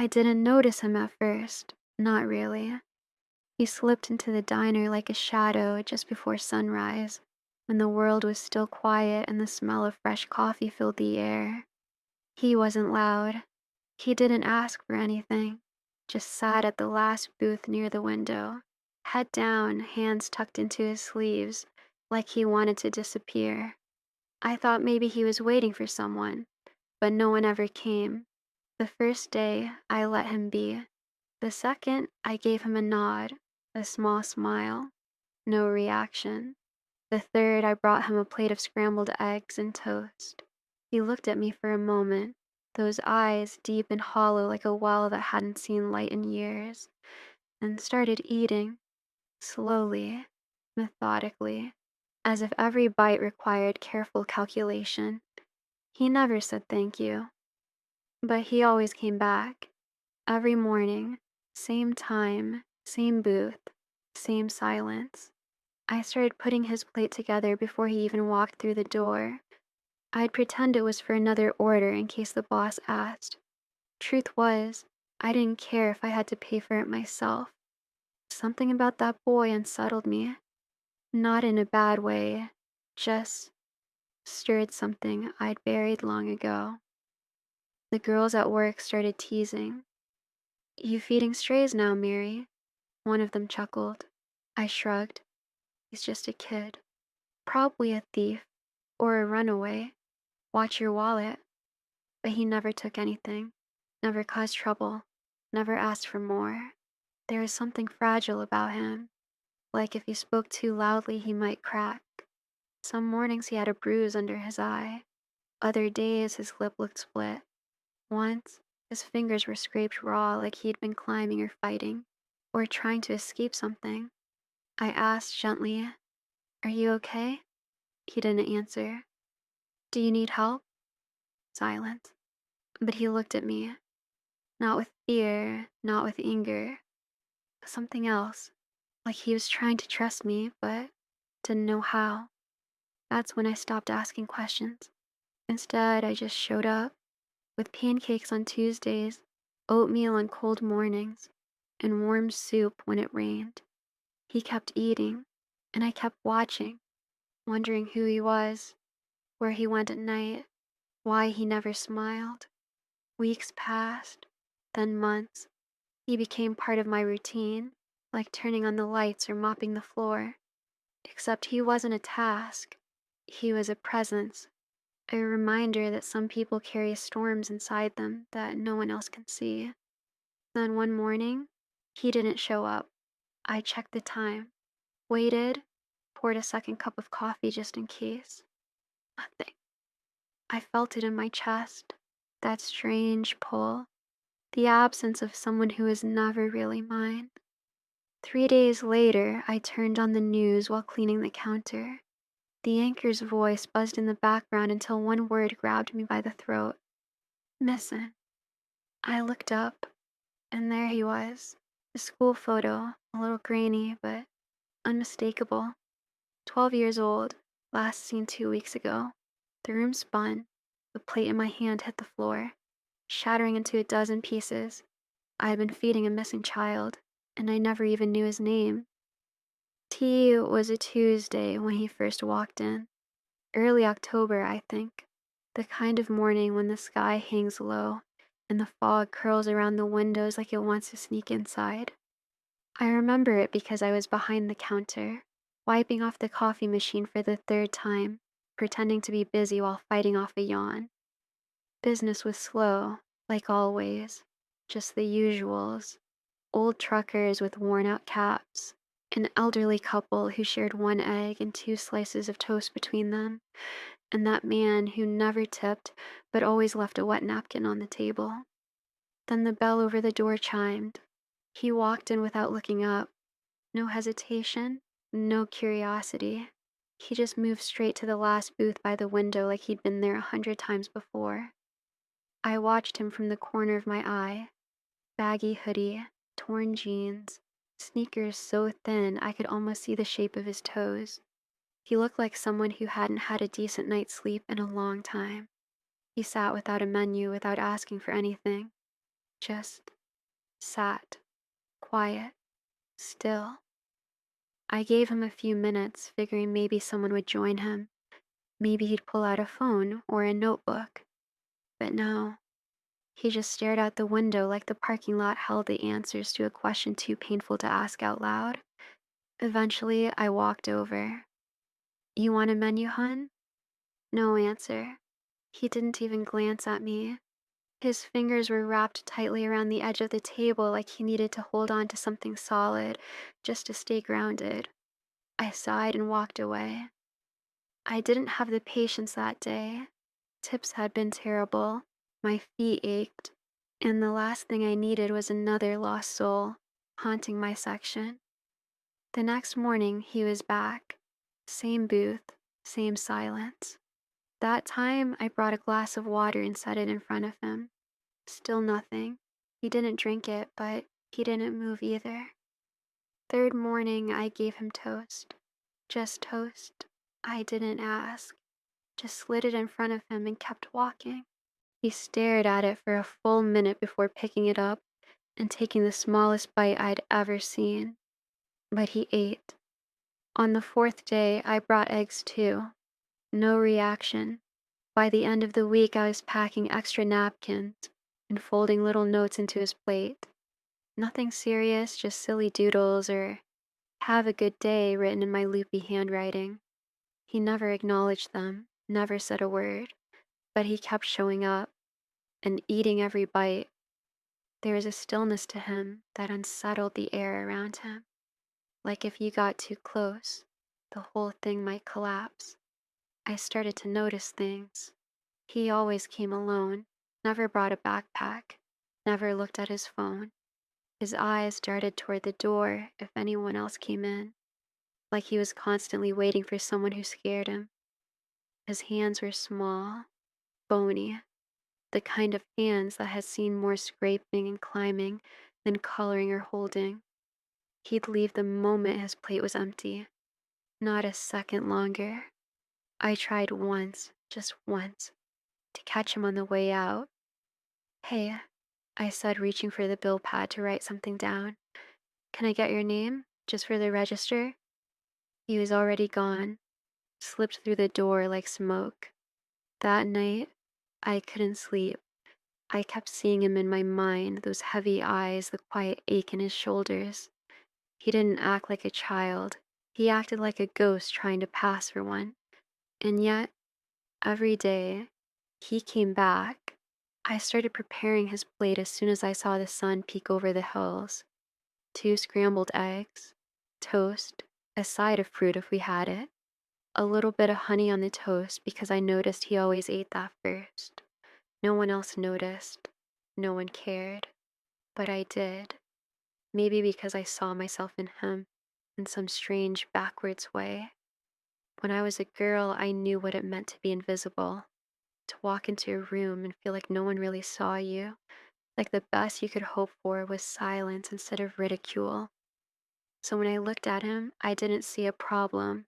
I didn't notice him at first, not really. He slipped into the diner like a shadow just before sunrise, when the world was still quiet and the smell of fresh coffee filled the air. He wasn't loud. He didn't ask for anything, just sat at the last booth near the window, head down, hands tucked into his sleeves, like he wanted to disappear. I thought maybe he was waiting for someone, but no one ever came. The first day, I let him be. The second, I gave him a nod, a small smile. No reaction. The third, I brought him a plate of scrambled eggs and toast. He looked at me for a moment, those eyes deep and hollow like a well that hadn't seen light in years, and started eating, slowly, methodically, as if every bite required careful calculation. He never said thank you, but he always came back. Every morning, same time, same booth, same silence. I started putting his plate together before he even walked through the door. I'd pretend it was for another order in case the boss asked. Truth was, I didn't care if I had to pay for it myself. Something about that boy unsettled me. Not in a bad way, just stirred something I'd buried long ago. The girls at work started teasing. You feeding strays now, Mary? One of them chuckled. I shrugged. He's just a kid. Probably a thief or a runaway. Watch your wallet. But he never took anything, never caused trouble, never asked for more. There was something fragile about him, like if you spoke too loudly, he might crack. Some mornings he had a bruise under his eye. Other days his lip looked split. Once, his fingers were scraped raw like he'd been climbing or fighting, or trying to escape something. I asked gently, Are you okay? He didn't answer. Do you need help? Silence. But he looked at me, not with fear, not with anger, something else, like he was trying to trust me, but didn't know how. That's when I stopped asking questions. Instead, I just showed up, with pancakes on Tuesdays, oatmeal on cold mornings, and warm soup when it rained. He kept eating, and I kept watching, wondering who he was, where he went at night, why he never smiled. Weeks passed, then months. He became part of my routine, like turning on the lights or mopping the floor. Except he wasn't a task. He was a presence, a reminder that some people carry storms inside them that no one else can see. Then one morning, he didn't show up. I checked the time, waited, poured a second cup of coffee just in case. Nothing. I felt it in my chest, that strange pull, the absence of someone who was never really mine. 3 days later, I turned on the news while cleaning the counter. The anchor's voice buzzed in the background until one word grabbed me by the throat. Missing. I looked up, and there he was. The school photo, a little grainy, but unmistakable. 12 years old, last seen 2 weeks ago. The room spun. The plate in my hand hit the floor, shattering into a dozen pieces. I had been feeding a missing child, and I never even knew his name. T was a Tuesday when he first walked in. Early October, I think. The kind of morning when the sky hangs low and the fog curls around the windows like it wants to sneak inside. I remember it because I was behind the counter, wiping off the coffee machine for the third time, pretending to be busy while fighting off a yawn. Business was slow, like always, just the usuals. Old truckers with worn out caps, an elderly couple who shared one egg and two slices of toast between them, and that man who never tipped but always left a wet napkin on the table. Then the bell over the door chimed. He walked in without looking up. No hesitation, no curiosity. He just moved straight to the last booth by the window like he'd been there 100 times before. I watched him from the corner of my eye. Baggy hoodie, torn jeans, sneakers so thin I could almost see the shape of his toes. He looked like someone who hadn't had a decent night's sleep in a long time. He sat without a menu, without asking for anything. just sat, quiet, still. I gave him a few minutes, figuring maybe someone would join him. Maybe he'd pull out a phone or a notebook. But no, he just stared out the window like the parking lot held the answers to a question too painful to ask out loud. Eventually, I walked over. "You want a menu, hun?" No answer. He didn't even glance at me. His fingers were wrapped tightly around the edge of the table like he needed to hold on to something solid just to stay grounded. I sighed and walked away. I didn't have the patience that day. Tips had been terrible. My feet ached. And the last thing I needed was another lost soul haunting my section. The next morning, he was back. Same booth, same silence. That time, I brought a glass of water and set it in front of him. Still nothing. He didn't drink it, but he didn't move either. Third morning, I gave him toast. Just toast. I didn't ask. Just slid it in front of him and kept walking. He stared at it for a full minute before picking it up and taking the smallest bite I'd ever seen. But he ate. On the fourth day, I brought eggs too. No reaction. By the end of the week, I was packing extra napkins and folding little notes into his plate. Nothing serious, just silly doodles or "have a good day" written in my loopy handwriting. He never acknowledged them, never said a word, but he kept showing up and eating every bite. There was a stillness to him that unsettled the air around him. Like if you got too close, the whole thing might collapse. I started to notice things. He always came alone, never brought a backpack, never looked at his phone. His eyes darted toward the door if anyone else came in, like he was constantly waiting for someone who scared him. His hands were small, bony, the kind of hands that had seen more scraping and climbing than coloring or holding. He'd leave the moment his plate was empty, not a second longer. I tried once, just once, to catch him on the way out. "Hey," I said, reaching for the bill pad to write something down. "Can I get your name, just for the register?" He was already gone, slipped through the door like smoke. That night, I couldn't sleep. I kept seeing him in my mind, those heavy eyes, the quiet ache in his shoulders. He didn't act like a child. He acted like a ghost trying to pass for one. And yet, every day, he came back. I started preparing his plate as soon as I saw the sun peek over the hills. 2 scrambled eggs, toast, a side of fruit if we had it, a little bit of honey on the toast because I noticed he always ate that first. No one else noticed. No one cared. But I did. Maybe because I saw myself in him in some strange backwards way. When I was a girl, I knew what it meant to be invisible, to walk into a room and feel like no one really saw you, like the best you could hope for was silence instead of ridicule. So when I looked at him, I didn't see a problem.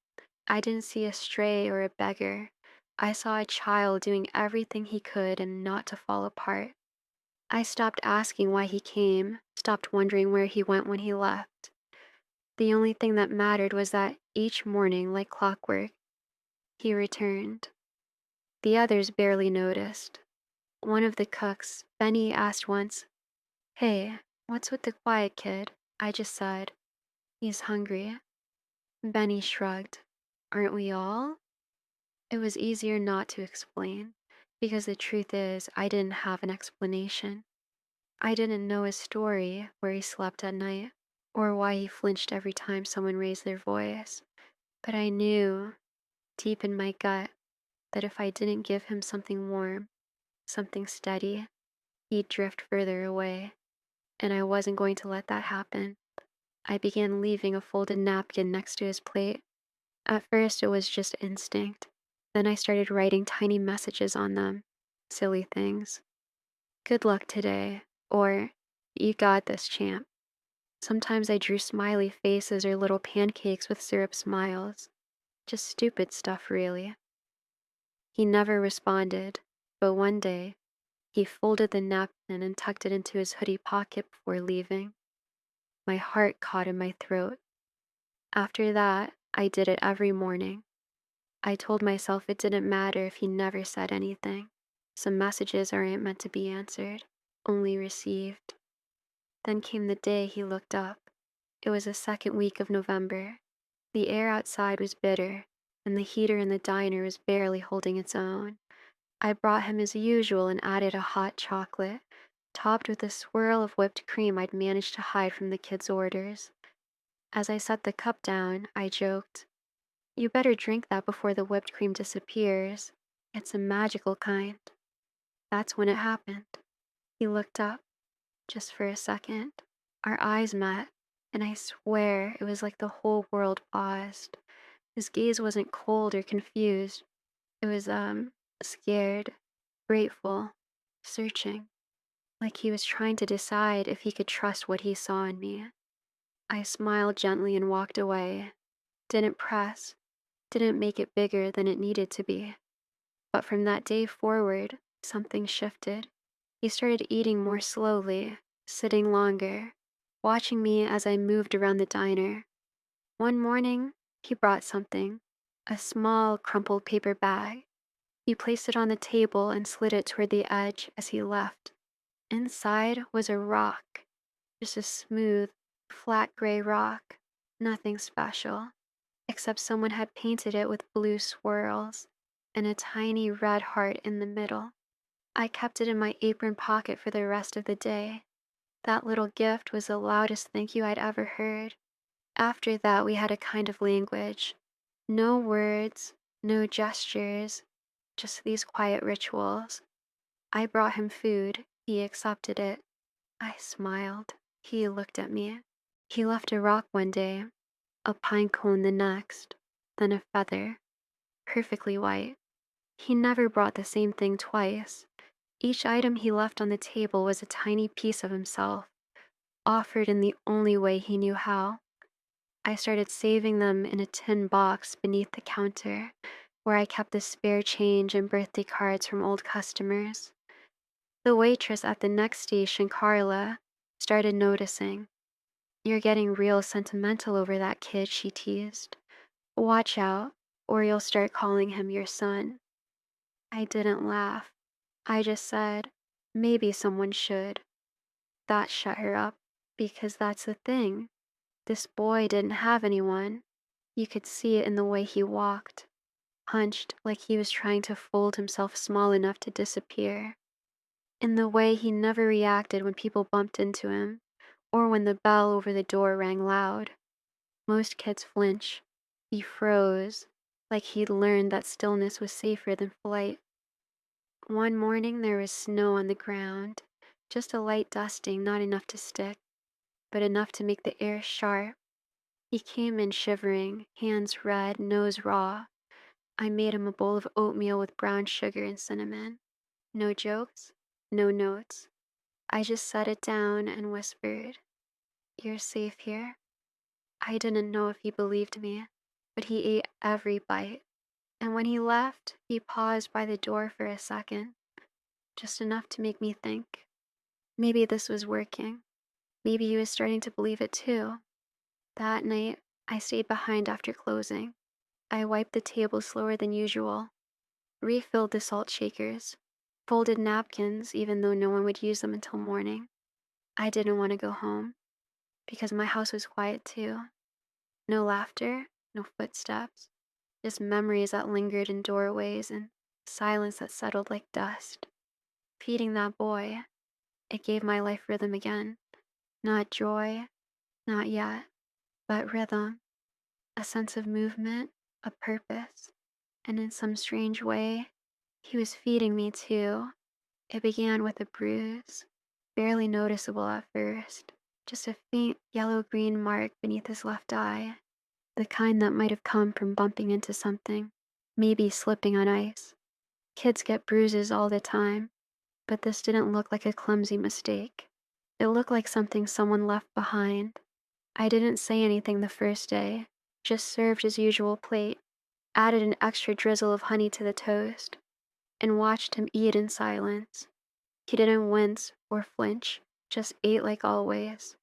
I didn't see a stray or a beggar. I saw a child doing everything he could and not to fall apart. I stopped asking why he came, stopped wondering where he went when he left. The only thing that mattered was that each morning, like clockwork, he returned. The others barely noticed. One of the cooks, Benny, asked once, "Hey, what's with the quiet kid?" I just said, "He's hungry." Benny shrugged. "Aren't we all?" It was easier not to explain, because the truth is, I didn't have an explanation. I didn't know his story, where he slept at night, or why he flinched every time someone raised their voice. But I knew, deep in my gut, that if I didn't give him something warm, something steady, he'd drift further away. And I wasn't going to let that happen. I began leaving a folded napkin next to his plate. At first, it was just instinct. Then I started writing tiny messages on them. Silly things. "Good luck today," or "You got this, champ." Sometimes I drew smiley faces or little pancakes with syrup smiles. Just stupid stuff, really. He never responded, but one day, He folded the napkin and tucked it into his hoodie pocket before leaving. My heart caught in my throat. After that, I did it every morning. I told myself it didn't matter if he never said anything. Some messages aren't meant to be answered, only received. Then came the day he looked up. It was the second week of November. The air outside was bitter, and the heater in the diner was barely holding its own. I brought him as usual and added a hot chocolate, topped with a swirl of whipped cream I'd managed to hide from the kids' orders. As I set the cup down, I joked, "You better drink that before the whipped cream disappears. It's a magical kind." That's when it happened. He looked up, just for a second. Our eyes met, and I swear it was like the whole world paused. His gaze wasn't cold or confused. It was, scared, grateful, searching, like he was trying to decide if he could trust what he saw in me. I smiled gently and walked away. Didn't press, didn't make it bigger than it needed to be. But from that day forward, something shifted. He started eating more slowly, sitting longer, watching me as I moved around the diner. One morning, he brought something, a small, crumpled paper bag. He placed it on the table and slid it toward the edge as he left. Inside was a rock, just a smooth, flat gray rock, nothing special, except someone had painted it with blue swirls and a tiny red heart in the middle. I kept it in my apron pocket for the rest of the day. That little gift was the loudest thank you I'd ever heard. After that, we had a kind of language. No words, no gestures, just these quiet rituals. I brought him food. He accepted it. I smiled. He looked at me. He left a rock one day, a pine cone the next, then a feather, perfectly white. He never brought the same thing twice. Each item he left on the table was a tiny piece of himself, offered in the only way he knew how. I started saving them in a tin box beneath the counter, where I kept the spare change and birthday cards from old customers. The waitress at the next station, Carla, started noticing. "You're getting real sentimental over that kid," she teased. "Watch out, or you'll start calling him your son." I didn't laugh. I just said, "Maybe someone should." That shut her up, because that's the thing. This boy didn't have anyone. You could see it in the way he walked, hunched like he was trying to fold himself small enough to disappear. In the way he never reacted when people bumped into him, or when the bell over the door rang loud. Most kids flinch. He froze, like he'd learned that stillness was safer than flight. One morning there was snow on the ground, just a light dusting, not enough to stick, but enough to make the air sharp. He came in shivering, hands red, nose raw. I made him a bowl of oatmeal with brown sugar and cinnamon. No jokes, no notes. I just set it down and whispered, "You're safe here." I didn't know if he believed me, but he ate every bite. And when he left, he paused by the door for a second, just enough to make me think. Maybe this was working. Maybe he was starting to believe it too. That night, I stayed behind after closing. I wiped the table slower than usual, refilled the salt shakers, folded napkins even though no one would use them until morning. I didn't want to go home, because my house was quiet too. No laughter, no footsteps, just memories that lingered in doorways and silence that settled like dust. Feeding that boy, it gave my life rhythm again. Not joy, not yet, but rhythm, a sense of movement, a purpose. And in some strange way, he was feeding me too. It began with a bruise, barely noticeable at first, just a faint yellow-green mark beneath his left eye, the kind that might have come from bumping into something, maybe slipping on ice. Kids get bruises all the time, but this didn't look like a clumsy mistake. It looked like something someone left behind. I didn't say anything the first day, just served his usual plate, added an extra drizzle of honey to the toast, and watched him eat in silence. He didn't wince or flinch, just ate like always.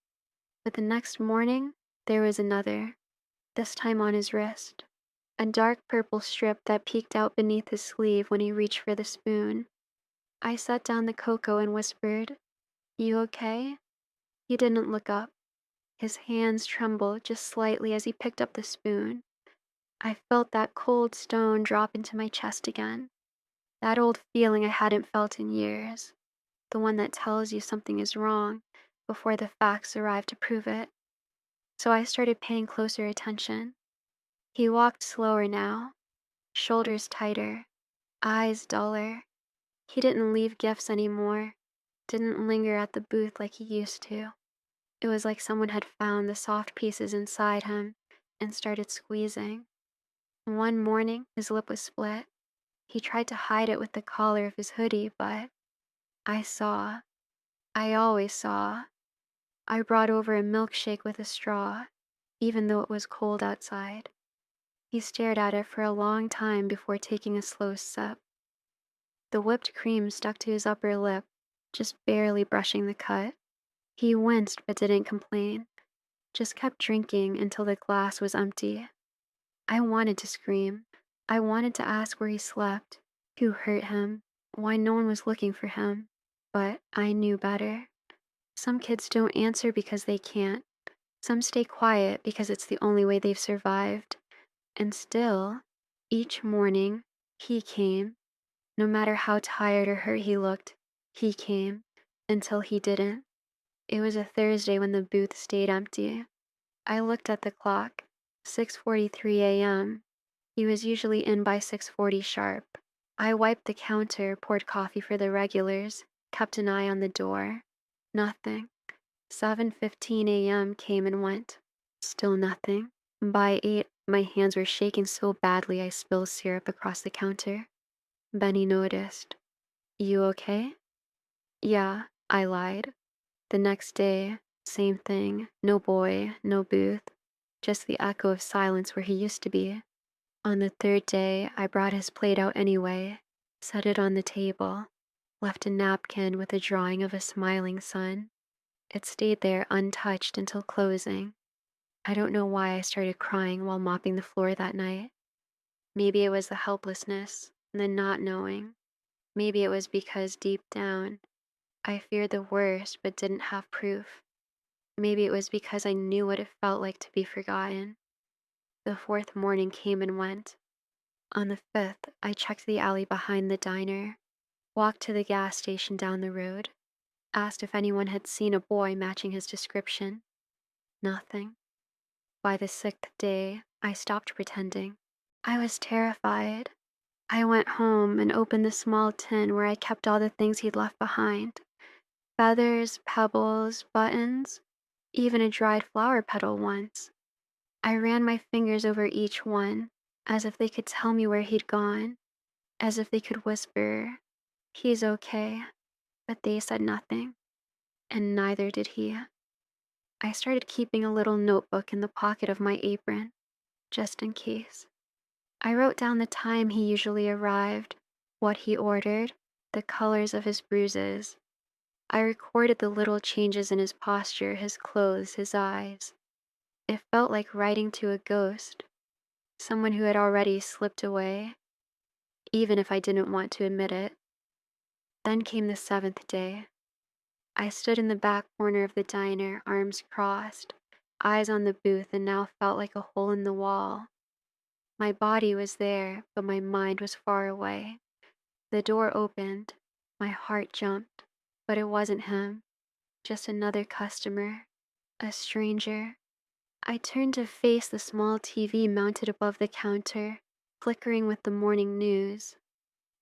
But the next morning, there was another, this time on his wrist. A dark purple strip that peeked out beneath his sleeve when he reached for the spoon. I set down the cocoa and whispered, "You okay?" He didn't look up. His hands trembled just slightly as he picked up the spoon. I felt that cold stone drop into my chest again. That old feeling I hadn't felt in years. The one that tells you something is wrong before the facts arrive to prove it. So I started paying closer attention. He walked slower now, shoulders tighter, eyes duller. He didn't leave gifts anymore, didn't linger at the booth like he used to. It was like someone had found the soft pieces inside him and started squeezing. One morning, his lip was split. He tried to hide it with the collar of his hoodie, but I saw. I always saw. I brought over a milkshake with a straw, even though it was cold outside. He stared at it for a long time before taking a slow sip. The whipped cream stuck to his upper lip, just barely brushing the cut. He winced but didn't complain, just kept drinking until the glass was empty. I wanted to scream. I wanted to ask where he slept, who hurt him, why no one was looking for him. But I knew better. Some kids don't answer because they can't. Some stay quiet because it's the only way they've survived. And still, each morning, he came. No matter how tired or hurt he looked, he came, until he didn't. It was a Thursday when the booth stayed empty. I looked at the clock, 6:43 a.m. He was usually in by 6:40 sharp. I wiped the counter, poured coffee for the regulars, kept an eye on the door. Nothing. 7:15 a.m. came and went. Still nothing. By 8, my hands were shaking so badly I spilled syrup across the counter. Benny noticed. "You okay?" "Yeah," I lied. The next day, same thing. No boy, no booth. Just the echo of silence where he used to be. On the third day, I brought his plate out anyway, set it on the table, left a napkin with a drawing of a smiling sun. It stayed there untouched until closing. I don't know why I started crying while mopping the floor that night. Maybe it was the helplessness, the not knowing. Maybe it was because deep down, I feared the worst but didn't have proof. Maybe it was because I knew what it felt like to be forgotten. The fourth morning came and went. On the fifth, I checked the alley behind the diner, walked to the gas station down the road, asked if anyone had seen a boy matching his description. Nothing. By the sixth day, I stopped pretending. I was terrified. I went home and opened the small tin where I kept all the things he'd left behind. Feathers, pebbles, buttons, even a dried flower petal once. I ran my fingers over each one, as if they could tell me where he'd gone, as if they could whisper, "He's okay," but they said nothing, and neither did he. I started keeping a little notebook in the pocket of my apron, just in case. I wrote down the time he usually arrived, what he ordered, the colors of his bruises. I recorded the little changes in his posture, his clothes, his eyes. It felt like writing to a ghost, someone who had already slipped away, even if I didn't want to admit it. Then came the seventh day. I stood in the back corner of the diner, arms crossed, eyes on the booth, and now felt like a hole in the wall. My body was there, but my mind was far away. The door opened. My heart jumped, but it wasn't him, just another customer, a stranger. I turned to face the small TV mounted above the counter, flickering with the morning news.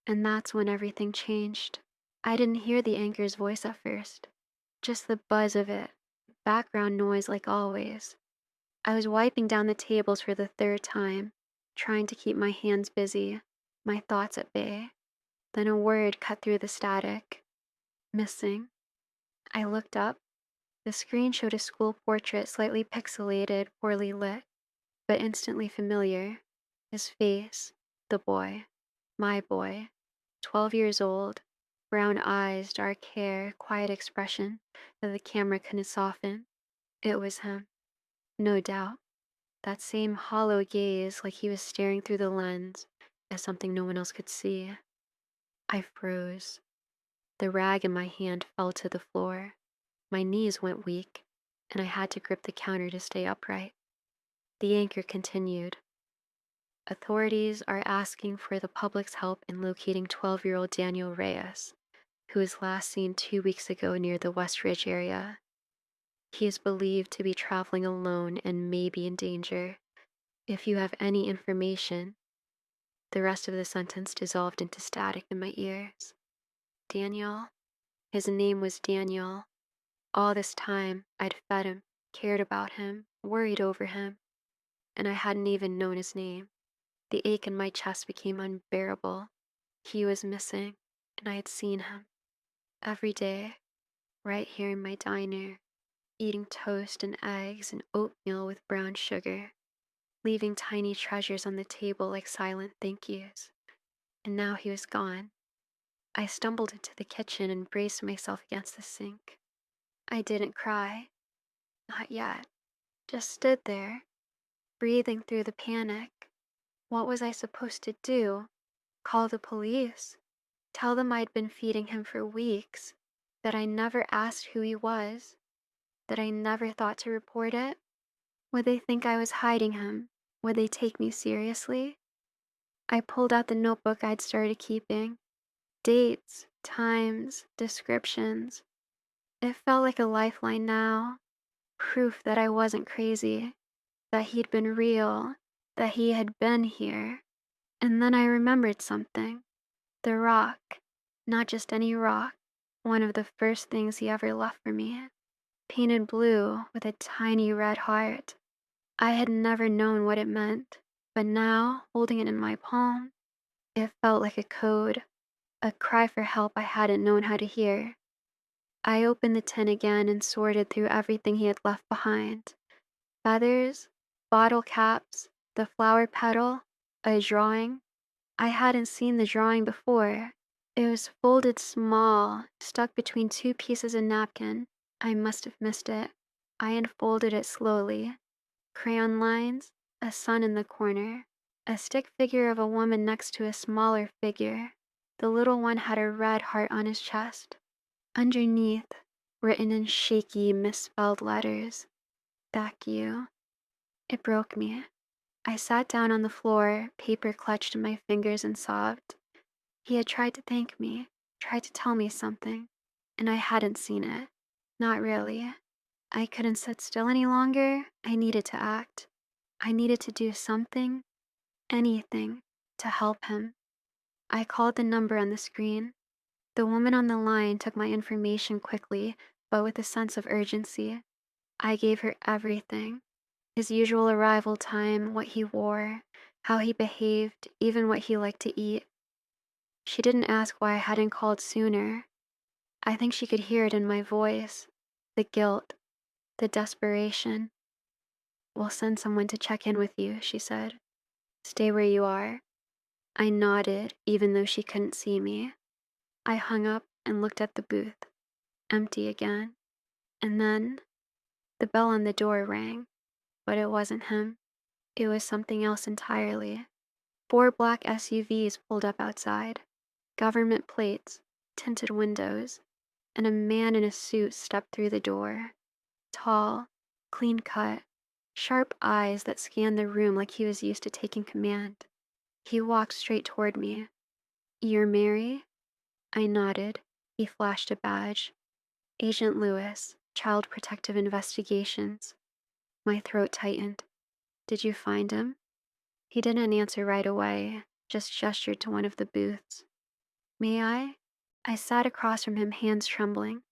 And that's when everything changed. I didn't hear the anchor's voice at first, just the buzz of it, background noise like always. I was wiping down the tables for the third time, trying to keep my hands busy, my thoughts at bay. Then a word cut through the static. Missing. I looked up. The screen showed a school portrait, slightly pixelated, poorly lit, but instantly familiar. His face, the boy, my boy, 12 years old, Brown eyes, dark hair, quiet expression that the camera couldn't soften. It was him, no doubt. That same hollow gaze, like he was staring through the lens as something no one else could see. I froze. The rag in my hand fell to the floor. My knees went weak, and I had to grip the counter to stay upright. The anchor continued. Authorities are asking for the public's help in locating 12-year-old Daniel Reyes, who was last seen 2 weeks ago near the West Ridge area. He is believed to be traveling alone and may be in danger. If you have any information, the rest of the sentence dissolved into static in my ears. Daniel. His name was Daniel. All this time, I'd fed him, cared about him, worried over him, and I hadn't even known his name. The ache in my chest became unbearable. He was missing, and I had seen him. Every day, right here in my diner, eating toast and eggs and oatmeal with brown sugar, leaving tiny treasures on the table like silent thank yous. And now he was gone. I stumbled into the kitchen and braced myself against the sink. I didn't cry. Not yet. Just stood there, breathing through the panic. What was I supposed to do? Call the police? Tell them I'd been feeding him for weeks? That I never asked who he was? That I never thought to report it? Would they think I was hiding him? Would they take me seriously? I pulled out the notebook I'd started keeping. Dates, times, descriptions. It felt like a lifeline now. Proof that I wasn't crazy. That he'd been real. That he had been here. And then I remembered something. The rock. Not just any rock. One of the first things he ever left for me. Painted blue with a tiny red heart. I had never known what it meant, but now, holding it in my palm, it felt like a code, a cry for help I hadn't known how to hear. I opened the tin again and sorted through everything he had left behind. Feathers, bottle caps, the flower petal, a drawing. I hadn't seen the drawing before. It was folded small, stuck between two pieces of napkin. I must have missed it. I unfolded it slowly. Crayon lines, a sun in the corner, a stick figure of a woman next to a smaller figure. The little one had a red heart on his chest. Underneath, written in shaky, misspelled letters, "Back you." It broke me. I sat down on the floor, paper clutched in my fingers, and sobbed. He had tried to thank me, tried to tell me something, and I hadn't seen it. Not really. I couldn't sit still any longer. I needed to act. I needed to do something, anything, to help him. I called the number on the screen. The woman on the line took my information quickly, but with a sense of urgency. I gave her everything. His usual arrival time, what he wore, how he behaved, even what he liked to eat. She didn't ask why I hadn't called sooner. I think she could hear it in my voice. The guilt, the desperation. "We'll send someone to check in with you," she said. "Stay where you are." I nodded, even though she couldn't see me. I hung up and looked at the booth. Empty again. And then the bell on the door rang. But it wasn't him. It was something else entirely. 4 black SUVs pulled up outside. Government plates, tinted windows, and a man in a suit stepped through the door. Tall, clean cut, sharp eyes that scanned the room like he was used to taking command. He walked straight toward me. "You're Mary?" I nodded. He flashed a badge. "Agent Lewis, Child Protective Investigations." My throat tightened. "Did you find him?" He didn't answer right away, just gestured to one of the booths. "May I?" I sat across from him, hands trembling.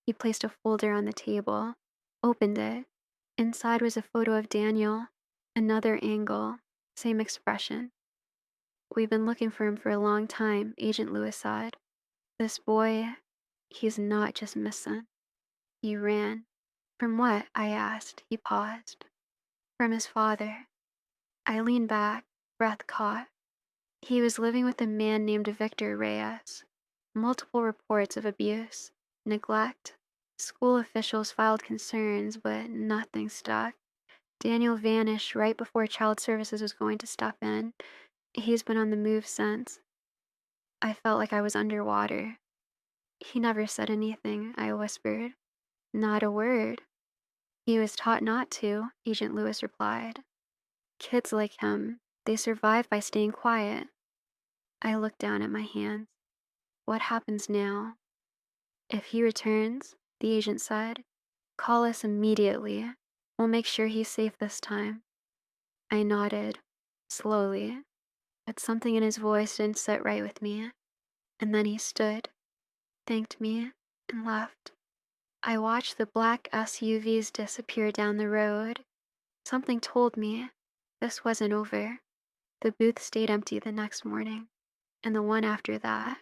He placed a folder on the table, opened it. Inside was a photo of Daniel. Another angle, same expression. "We've been looking for him for a long time," Agent Lewis said. "This boy, he's not just missing. He ran." "From what?" I asked. He paused. "From his father." I leaned back, breath caught. He was living with a man named Victor Reyes. Multiple reports of abuse, neglect. School officials filed concerns, but nothing stuck. Daniel vanished right before child services was going to step in. He's been on the move since. I felt like I was underwater. He never said anything, I whispered. Not a word. He was taught not to, Agent Lewis replied. Kids like him, they survive by staying quiet. I looked down at my hands. What happens now? If he returns, the agent said, call us immediately. We'll make sure he's safe this time. I nodded, slowly, but something in his voice didn't sit right with me. And then he stood, thanked me, and left. I watched the black SUVs disappear down the road. Something told me this wasn't over. The booth stayed empty the next morning, and the one after that.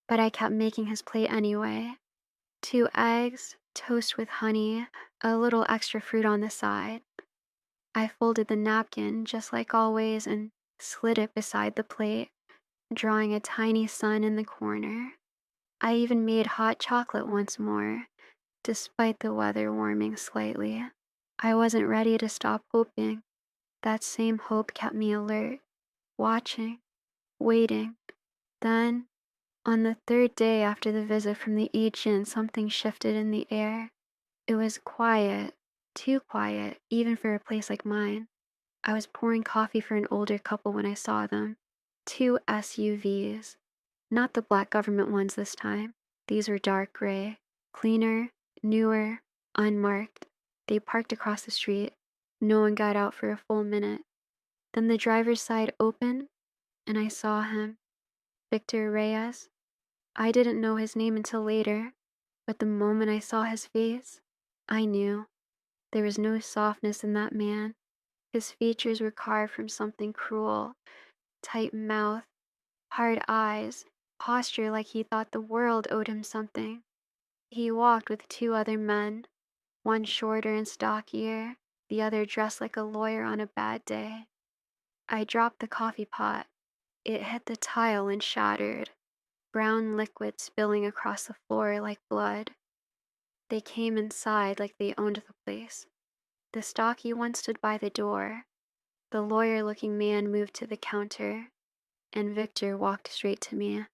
But I kept making his plate anyway. 2 eggs, toast with honey, a little extra fruit on the side. I folded the napkin just like always and slid it beside the plate, drawing a tiny sun in the corner. I even made hot chocolate once more, despite the weather warming slightly. I wasn't ready to stop hoping. That same hope kept me alert, watching, waiting. Then, on the 3rd day after the visit from the agent, something shifted in the air. It was quiet, too quiet, even for a place like mine. I was pouring coffee for an older couple when I saw them. 2 SUVs. Not the black government ones this time. These were dark gray, cleaner, newer, unmarked. They parked across the street. No one got out for a full minute. Then the driver's side opened, and I saw him. Victor Reyes. I didn't know his name until later, but the moment I saw his face, I knew. There was no softness in that man. His features were carved from something cruel. Tight mouth, hard eyes, posture like he thought the world owed him something. He walked with 2 other men, one shorter and stockier, the other dressed like a lawyer on a bad day. I dropped the coffee pot. It hit the tile and shattered, brown liquid spilling across the floor like blood. They came inside like they owned the place. The stocky one stood by the door. The lawyer-looking man moved to the counter, and Victor walked straight to me.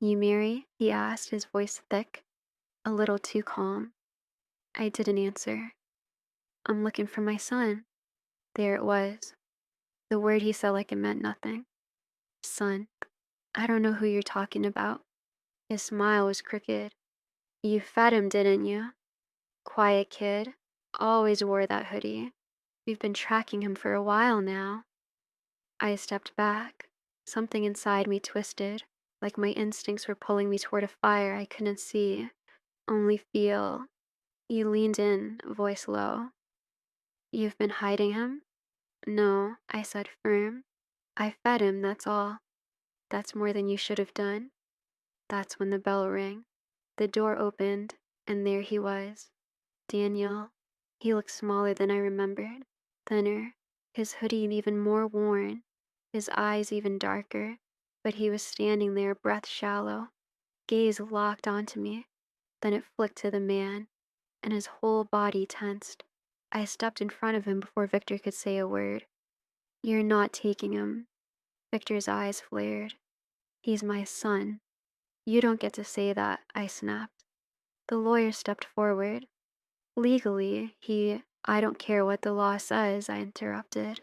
You marry? He asked, his voice thick, a little too calm. I didn't answer. I'm looking for my son. There it was. The word he said like it meant nothing. Son. I don't know who you're talking about. His smile was crooked. You fed him, didn't you? Quiet kid. Always wore that hoodie. We've been tracking him for a while now. I stepped back. Something inside me twisted, like my instincts were pulling me toward a fire I couldn't see, only feel. He leaned in, voice low. You've been hiding him? No, I said firm. I fed him, that's all. That's more than you should have done. That's when the bell rang. The door opened, and there he was. Daniel. He looked smaller than I remembered, thinner, his hoodie even more worn, his eyes even darker, but he was standing there, breath shallow, gaze locked onto me. Then it flicked to the man, and his whole body tensed. I stepped in front of him before Victor could say a word. You're not taking him. Victor's eyes flared. He's my son. You don't get to say that, I snapped. The lawyer stepped forward. Legally, I don't care what the law says, I interrupted.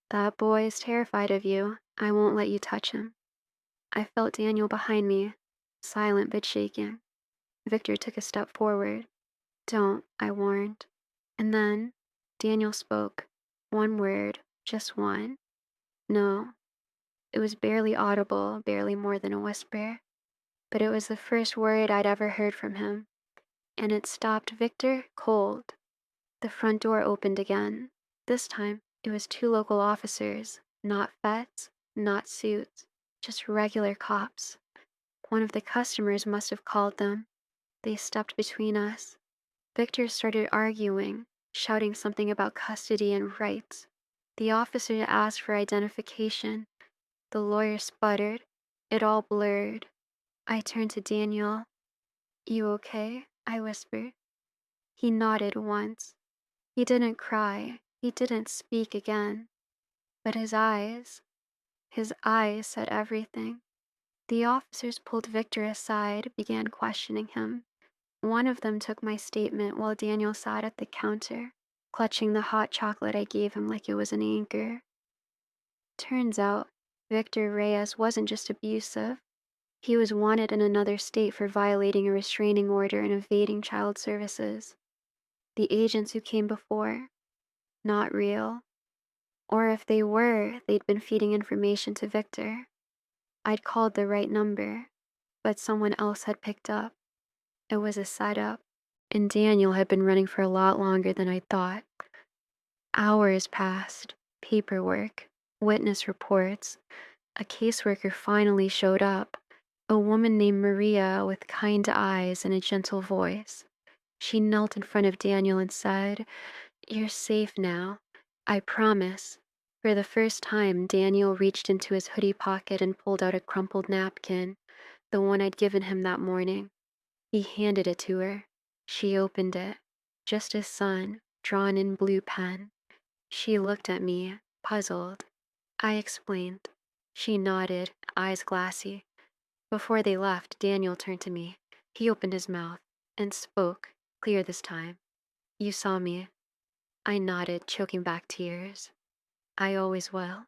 That boy is terrified of you. I won't let you touch him. I felt Daniel behind me, silent but shaking. Victor took a step forward. Don't, I warned. And then Daniel spoke. One word, just one. No. It was barely audible, barely more than a whisper. But it was the first word I'd ever heard from him. And it stopped Victor cold. The front door opened again. This time, it was 2 local officers, not vets, not suits, just regular cops. One of the customers must have called them. They stepped between us. Victor started arguing, shouting something about custody and rights. The officer asked for identification. The lawyer sputtered. It all blurred. I turned to Daniel. You okay? I whispered. He nodded once. He didn't cry. He didn't speak again. But his eyes said everything. The officers pulled Victor aside, began questioning him. One of them took my statement while Daniel sat at the counter, clutching the hot chocolate I gave him like it was an anchor. Turns out, Victor Reyes wasn't just abusive. He was wanted in another state for violating a restraining order and evading child services. The agents who came before, not real. Or if they were, they'd been feeding information to Victor. I'd called the right number, but someone else had picked up. It was a setup, and Daniel had been running for a lot longer than I thought. Hours passed, paperwork, witness reports. A caseworker finally showed up, a woman named Maria with kind eyes and a gentle voice. She knelt in front of Daniel and said, "You're safe now. I promise." For the first time, Daniel reached into his hoodie pocket and pulled out a crumpled napkin, the one I'd given him that morning. He handed it to her. She opened it. Just a sun, drawn in blue pen. She looked at me, puzzled. I explained. She nodded, eyes glassy. Before they left, Daniel turned to me. He opened his mouth and spoke, clear this time. "You saw me." I nodded, choking back tears. "I always will."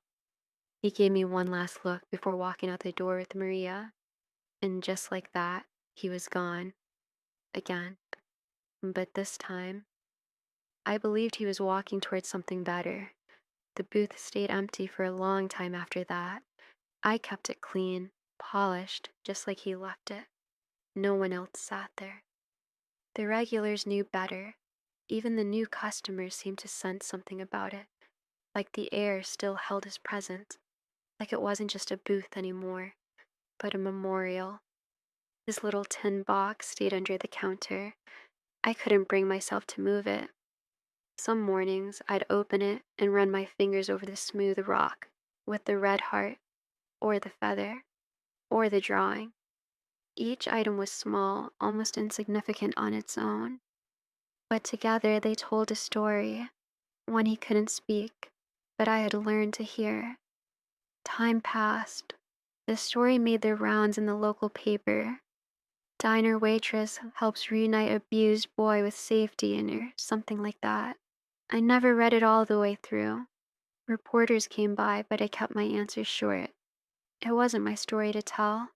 He gave me one last look before walking out the door with Maria. And just like that, he was gone. Again. But this time, I believed he was walking towards something better. The booth stayed empty for a long time after that. I kept it clean, polished, just like he left it. No one else sat there. The regulars knew better. Even the new customers seemed to sense something about it, like the air still held his presence, like it wasn't just a booth anymore, but a memorial. His little tin box stayed under the counter. I couldn't bring myself to move it. Some mornings, I'd open it and run my fingers over the smooth rock with the red heart, or the feather, or the drawing. Each item was small, almost insignificant on its own, but together they told a story, one he couldn't speak, but I had learned to hear. Time passed. The story made the rounds in the local paper. Diner waitress helps reunite abused boy with safety in her, something like that. I never read it all the way through. Reporters came by, but I kept my answers short. It wasn't my story to tell.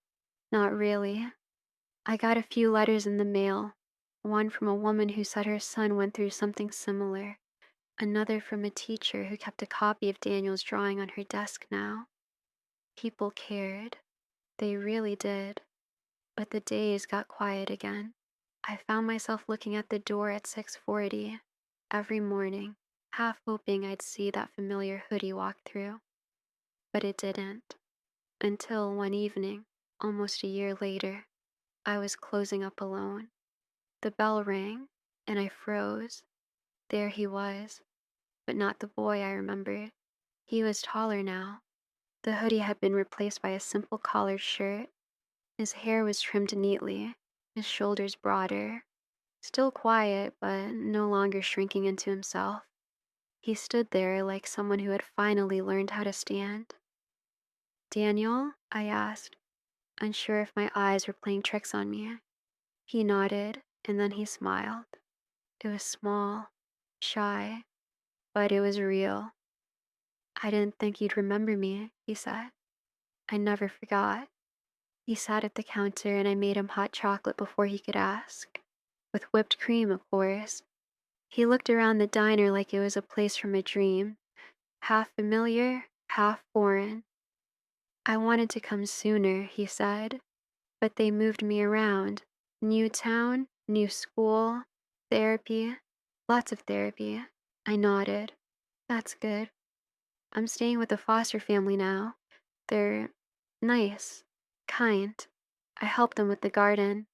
Not really. I got a few letters in the mail. One from a woman who said her son went through something similar. Another from a teacher who kept a copy of Daniel's drawing on her desk now. People cared. They really did. But the days got quiet again. I found myself looking at the door at 6:40 every morning, half hoping I'd see that familiar hoodie walk through. But it didn't. Until one evening, almost a year later, I was closing up alone. The bell rang, and I froze. There he was, but not the boy I remembered. He was taller now. The hoodie had been replaced by a simple collared shirt. His hair was trimmed neatly, his shoulders broader. Still quiet, but no longer shrinking into himself. He stood there like someone who had finally learned how to stand. "Daniel?" I asked, unsure if my eyes were playing tricks on me. He nodded, and then he smiled. It was small, shy, but it was real. "I didn't think you'd remember me," he said. "I never forgot." He sat at the counter and I made him hot chocolate before he could ask. With whipped cream, of course. He looked around the diner like it was a place from a dream, half familiar, half foreign. "I wanted to come sooner," he said, "but they moved me around. New town, new school, therapy, lots of therapy." I nodded. "That's good. I'm staying with a foster family now. They're nice, kind. I help them with the garden."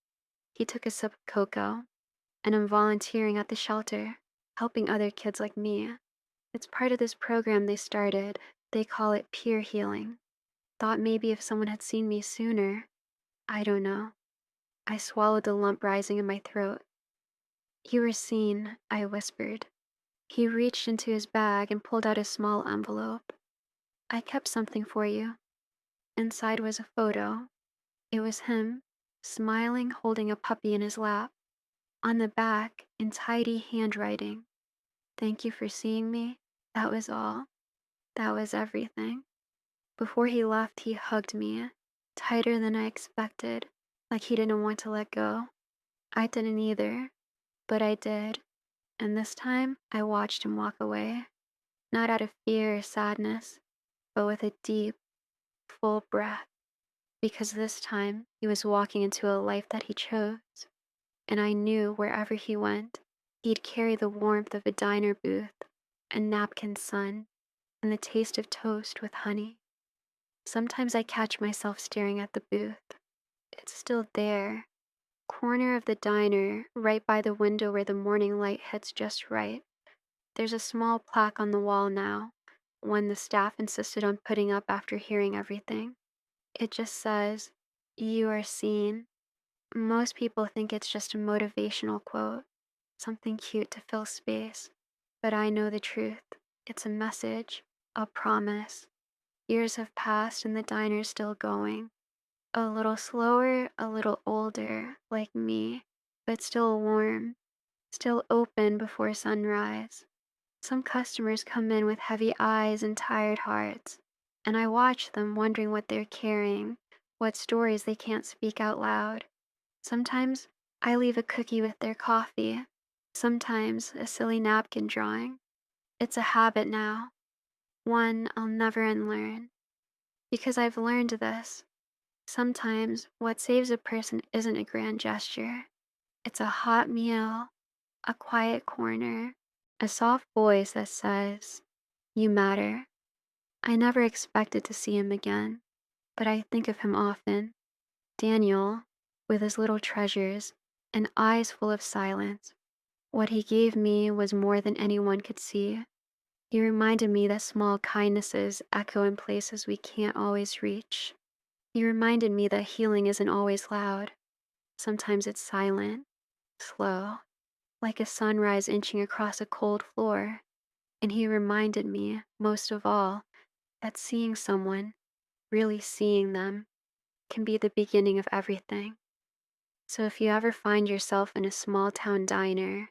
He took a sip of cocoa. "And I'm volunteering at the shelter, helping other kids like me. It's part of this program they started. They call it peer healing. Thought maybe if someone had seen me sooner." I don't know. I swallowed the lump rising in my throat. You were seen, I whispered. He reached into his bag and pulled out a small envelope. I kept something for you. Inside was a photo. It was him, smiling, holding a puppy in his lap. On the back, in tidy handwriting, thank you for seeing me. That was all. That was everything. Before he left, he hugged me, tighter than I expected, like he didn't want to let go. I didn't either, but I did. And this time, I watched him walk away, not out of fear or sadness, but with a deep, full breath, because this time he was walking into a life that he chose. And I knew wherever he went, he'd carry the warmth of a diner booth, a napkin sun, and the taste of toast with honey. Sometimes I catch myself staring at the booth. It's still there, corner of the diner, right by the window where the morning light hits just right. There's a small plaque on the wall now, one the staff insisted on putting up after hearing everything. It just says, "You are seen." Most people think it's just a motivational quote, something cute to fill space. But I know the truth. It's a message, a promise. Years have passed and the diner's still going. A little slower, a little older, like me, but still warm, still open before sunrise. Some customers come in with heavy eyes and tired hearts, and I watch them wondering what they're carrying, what stories they can't speak out loud. Sometimes I leave a cookie with their coffee, sometimes a silly napkin drawing. It's a habit now, one I'll never unlearn. Because I've learned this. Sometimes what saves a person isn't a grand gesture. It's a hot meal, a quiet corner, a soft voice that says, "You matter." I never expected to see him again, but I think of him often. Daniel, with his little treasures and eyes full of silence. What he gave me was more than anyone could see. He reminded me that small kindnesses echo in places we can't always reach. He reminded me that healing isn't always loud. Sometimes it's silent, slow, like a sunrise inching across a cold floor. And he reminded me, most of all, that seeing someone, really seeing them, can be the beginning of everything. So if you ever find yourself in a small town diner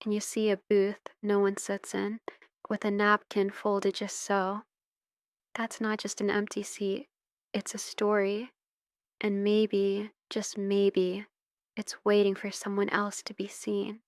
and you see a booth no one sits in, with a napkin folded just so, that's not just an empty seat, it's a story. And maybe, just maybe, it's waiting for someone else to be seen.